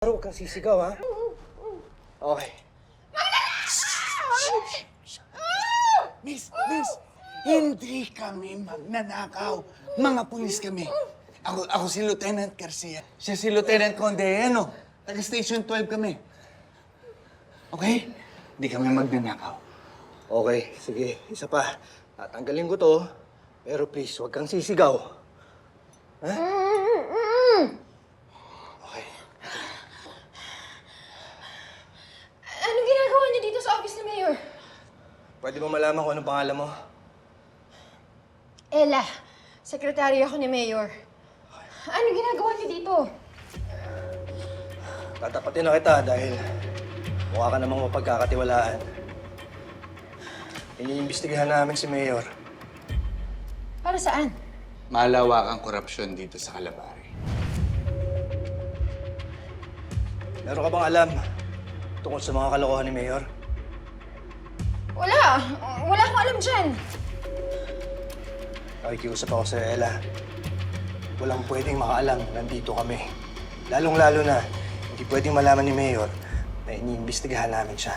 Huwag kang sisigaw, ha? Okay. Miss, hindi kami magnanakaw. Mga pulis kami. Ako si Lieutenant Garcia. Siya si Lieutenant Conde, ano? Taga Station 12 kami. Okay? Hindi kami magnanakaw. Okay, sige. Isa pa. Tatanggalin ko to. Pero please, huwag kang sisigaw. Ha? Okay. Anong ginagawa niyo dito sa office ni Mayor? Pwede mo malaman kung anong pangalan mo? Ella, sekretary ako ni Mayor. Anong ginagawa niyo dito? Tatapatin na kita dahil mukha ka namang mapagkakatiwalaan. Iniimbestigahan namin si Mayor. Para saan? Malawak ang korupsyon dito sa Calabari. Meron ka bang alam tungkol sa mga kalokohan ni Mayor? Wala. Wala akong alam dyan. Nakikiusap ako sa Ella. Walang pwedeng makaalam na nandito kami. Lalong-lalo na, hindi pwedeng malaman ni Mayor na iniimbestigahan namin siya.